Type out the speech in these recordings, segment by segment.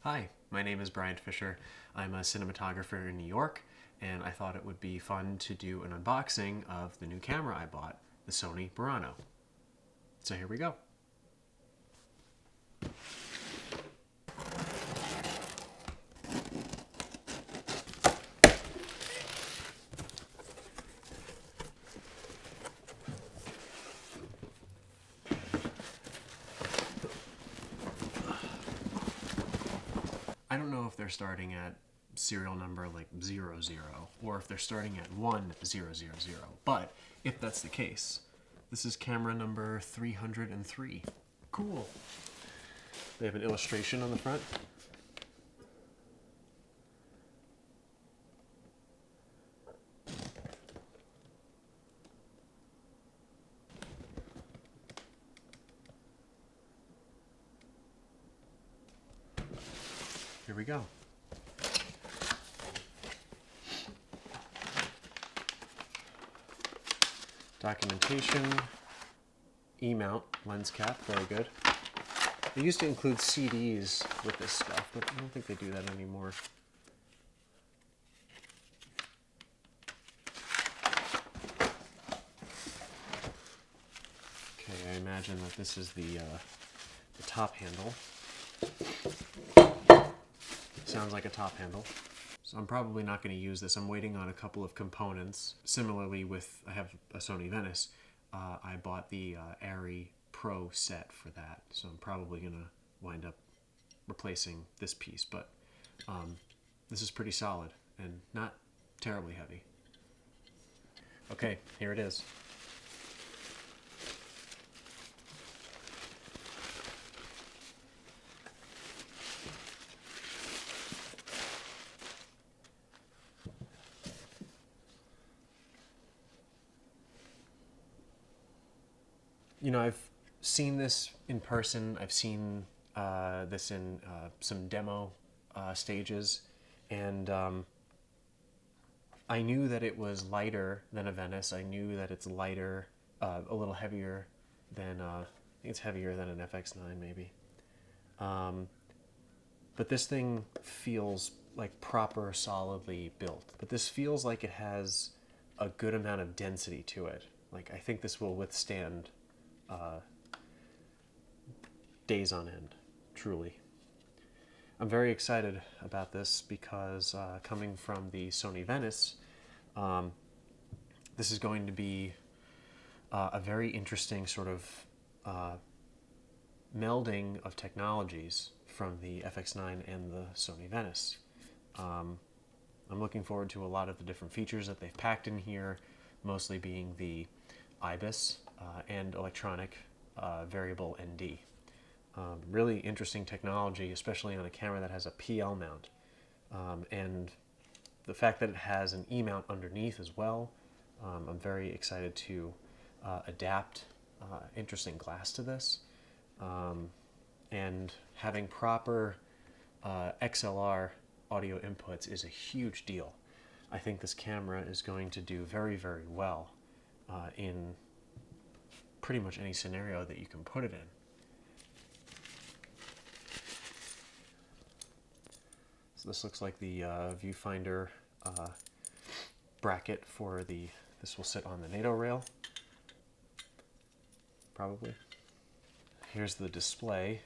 Hi, my name is Brian Fisher. I'm a cinematographer in New York, and I thought it would be fun to do an unboxing of the new camera I bought, the Sony Burano. So here we go. I don't know if they're starting at serial number like 00 or if they're starting at 1000, but if that's the case, this is camera number 303. Cool. They have an illustration on the front. Here we go. Documentation, E-mount, lens cap, very good. They used to include CDs with this stuff, but I don't think they do that anymore. Okay, I imagine that this is the top handle. Sounds like a top handle. So I'm probably not going to use this. I'm waiting on a couple of components. Similarly with, I have a Sony Venice. I bought the Arri Pro set for that. So I'm probably going to wind up replacing this piece. But this is pretty solid and not terribly heavy. Okay, here it is. You know, I've seen this in person. I've seen this in some demo stages, and I knew that it was lighter than a Venice. I knew that it's lighter, a little heavier than, I think it's heavier than an FX9 maybe. But this thing feels like proper, solidly built. But this feels like it has a good amount of density to it. Like, I think this will withstand days on end, truly. I'm very excited about this because coming from the Sony Venice, this is going to be a very interesting sort of melding of technologies from the FX9 and the Sony Venice. I'm looking forward to a lot of the different features that they've packed in here, mostly being the IBIS and electronic variable ND. Really interesting technology, especially on a camera that has a PL mount. And the fact that it has an E-mount underneath as well, I'm very excited to adapt interesting glass to this. And having proper XLR audio inputs is a huge deal. I think this camera is going to do very, very well in pretty much any scenario that you can put it in. So this looks like the viewfinder bracket for the, this will sit on the NATO rail, probably. Here's the display.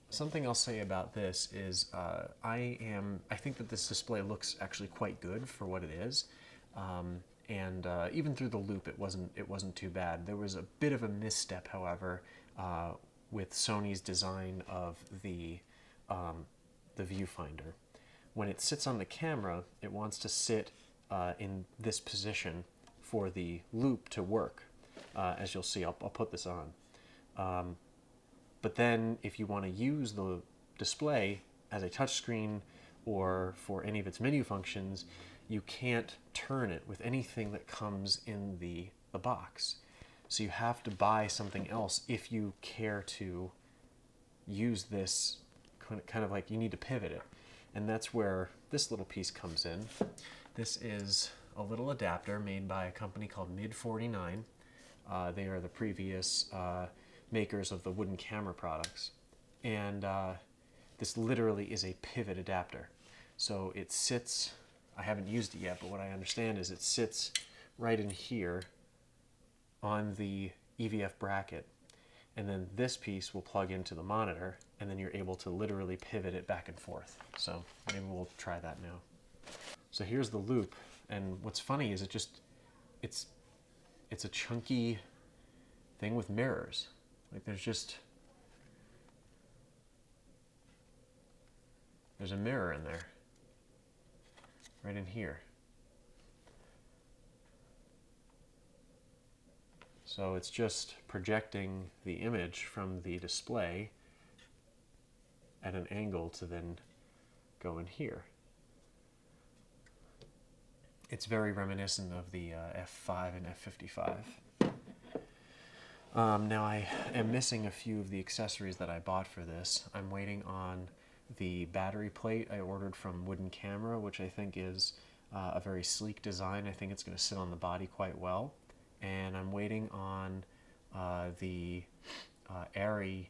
Something I'll say about this is I think that this display looks actually quite good for what it is. And even through the loop, it wasn't too bad. There was a bit of a misstep, however, with Sony's design of the viewfinder. When it sits on the camera, it wants to sit in this position for the loop to work. As you'll see, I'll put this on. But then, if you want to use the display as a touchscreen or for any of its menu functions, you can't turn it with anything that comes in the box. So you have to buy something else if you care to use this, kind of like you need to pivot it. And that's where this little piece comes in. This is a little adapter made by a company called Mid49. They are the previous makers of the wooden camera products. And this literally is a pivot adapter. So it sits, I haven't used it yet, but what I understand is it sits right in here on the EVF bracket, and then this piece will plug into the monitor, and then you're able to literally pivot it back and forth. So maybe we'll try that now. So here's the loop, and what's funny is it's a chunky thing with mirrors. Like there's a mirror in there, right in here. So it's just projecting the image from the display at an angle to then go in here. It's very reminiscent of the F5 and F55. Now I am missing a few of the accessories that I bought for this. I'm waiting on the battery plate I ordered from Wooden Camera, which I think is a very sleek design. I think it's going to sit on the body quite well. And I'm waiting on the Arri.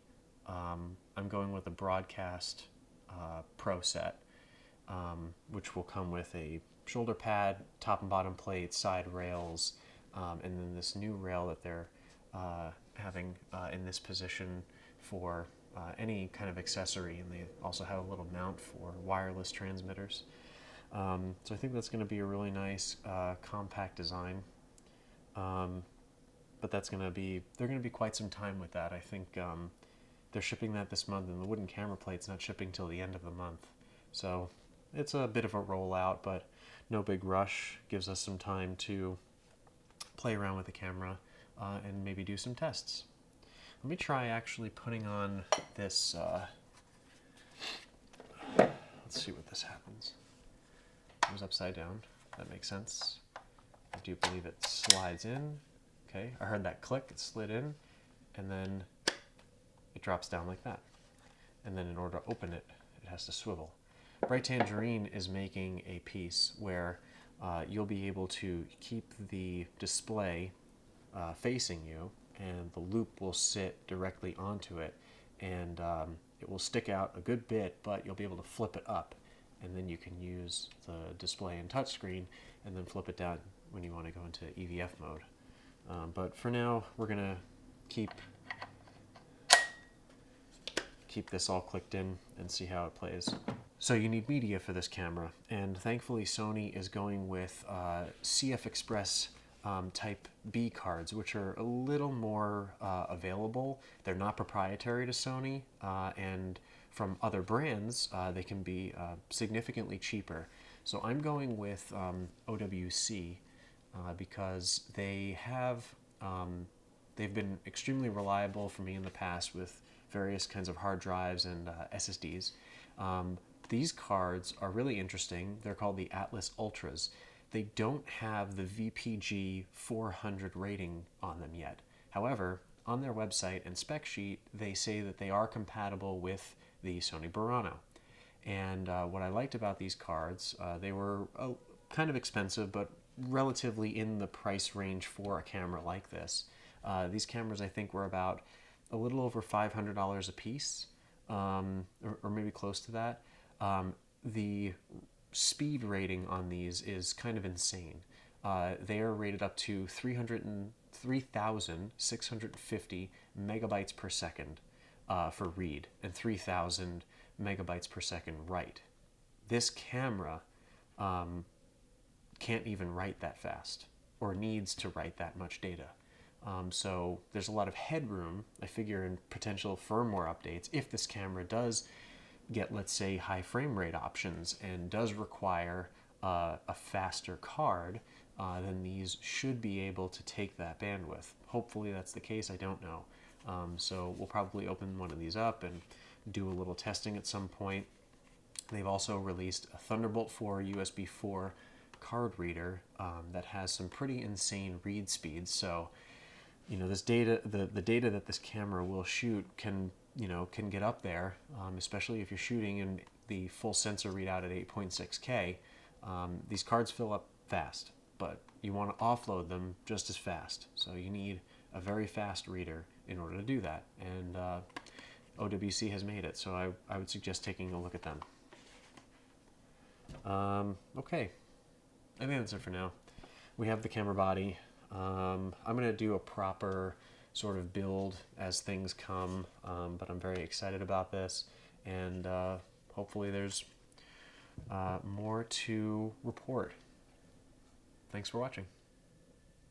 I'm going with a Broadcast Pro set, which will come with a shoulder pad, top and bottom plate, side rails, and then this new rail that they're having in this position for any kind of accessory, and they also have a little mount for wireless transmitters. So I think that's going to be a really nice compact design. But they're going to be quite some time with that. I think they're shipping that this month, and the Wooden Camera plate's not shipping till the end of the month. So it's a bit of a rollout, but no big rush. Gives us some time to play around with the camera and maybe do some tests. Let me try actually putting on this. Let's see what this happens. It was upside down. That makes sense. I do believe it slides in. Okay, I heard that click, it slid in, and then it drops down like that. And then in order to open it, it has to swivel. Bright Tangerine is making a piece where you'll be able to keep the display facing you, and the loop will sit directly onto it, and it will stick out a good bit, but you'll be able to flip it up, and then you can use the display and touchscreen, and then flip it down when you want to go into EVF mode. But for now, we're gonna keep this all clicked in and see how it plays. So you need media for this camera, and thankfully Sony is going with CF Express Type B cards, which are a little more available. They're not proprietary to Sony, and from other brands, they can be significantly cheaper. So I'm going with OWC because they've been extremely reliable for me in the past with various kinds of hard drives and SSDs. These cards are really interesting. They're called the Atlas Ultras. They don't have the VPG 400 rating on them yet. However, on their website and spec sheet, they say that they are compatible with the Sony Burano. And what I liked about these cards, they were kind of expensive, but relatively in the price range for a camera like this. These cameras, I think, were about a little over $500 a piece, or maybe close to that. The speed rating on these is kind of insane. They are rated up to 3,650 megabytes per second for read, and 3,000 megabytes per second write. This camera can't even write that fast, or needs to write that much data. So there's a lot of headroom, I figure, in potential firmware updates if this camera does get, let's say, high frame rate options and does require a faster card, then these should be able to take that bandwidth. Hopefully that's the case, I don't know. So we'll probably open one of these up and do a little testing at some point. They've also released a Thunderbolt 4 USB 4 card reader that has some pretty insane read speeds. So, you know, this data, the data that this camera will shoot can get up there, especially if you're shooting in the full sensor readout at 8.6K. These cards fill up fast, but you want to offload them just as fast. So you need a very fast reader in order to do that. And OWC has made it, so I would suggest taking a look at them. Okay, I think that's it for now. We have the camera body. I'm going to do a proper sort of build as things come, but I'm very excited about this, and hopefully there's more to report. Thanks for watching.